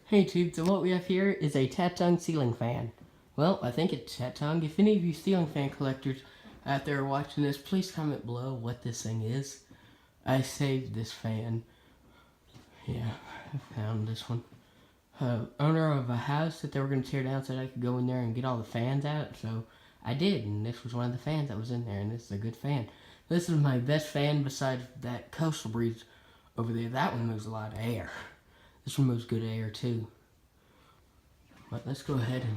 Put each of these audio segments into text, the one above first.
Hey tube, so what we have here is a Tatung ceiling fan. Well, I think it's Tatung. If any of you ceiling fan collectors out there are watching this, please comment below what this thing is. I saved this fan. Yeah, I found this one. Owner of a house that they were going to tear down said I could go in there and get all the fans out, so I did, and this was one of the fans that was in there, and this is a good fan. This is my best fan besides that Coastal Breeze over there. That one moves a lot of air. This one moves good air too. But let's go ahead and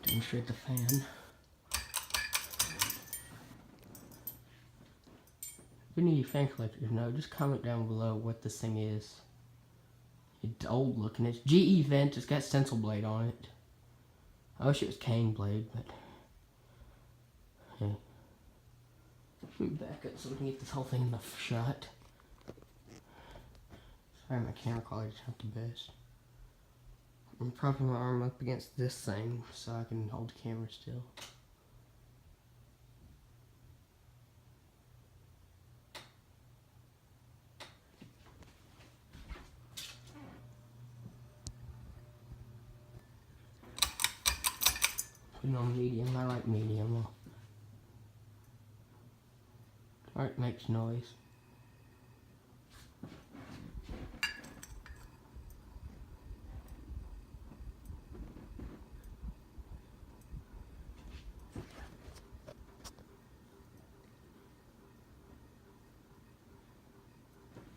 demonstrate the fan. If any of you fan collectors know, just comment down below what this thing is. It's old looking. It's GE vent. It's got stencil blade on it. I wish it was cane blade, but hey. Let me back up so we can get this whole thing in the shot. Sorry, my camera quality's not the best. I'm propping my arm up against this thing so I can hold the camera still. Put it on medium. I like medium. Alright, makes noise.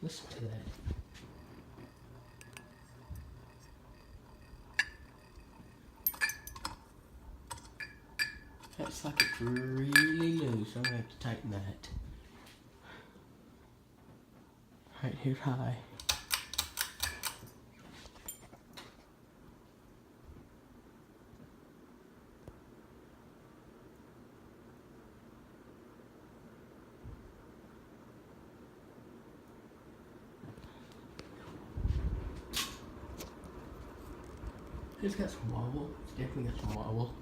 Listen to that. That's like it's really loose. I'm gonna have to tighten that. Right here high. It's got some wobble. It's definitely got some wobble.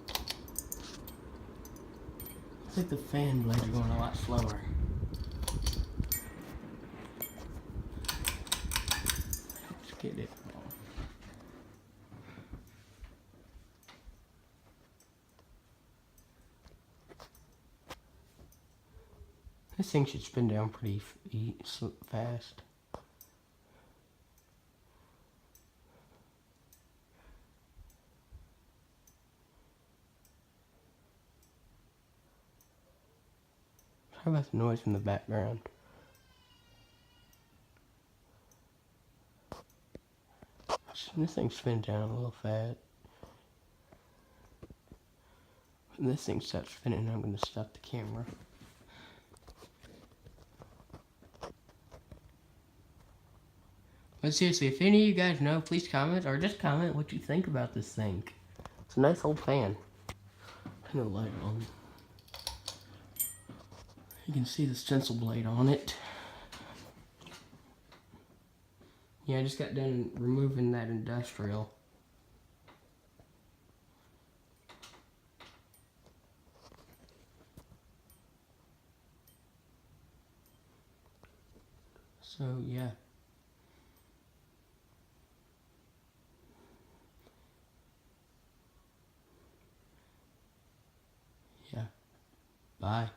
I think the fan blades are going a lot slower. Let's get it off. This thing should spin down pretty fast. How about the noise in the background? This thing spins down a little fast. When this thing stops spinning, I'm going to stop the camera. But seriously, if any of you guys know, please comment, or just comment what you think about this thing. It's a nice old fan. Turn the light on. You can see the stencil blade on it. Yeah, I just got done removing that industrial. So, yeah. Yeah. Bye.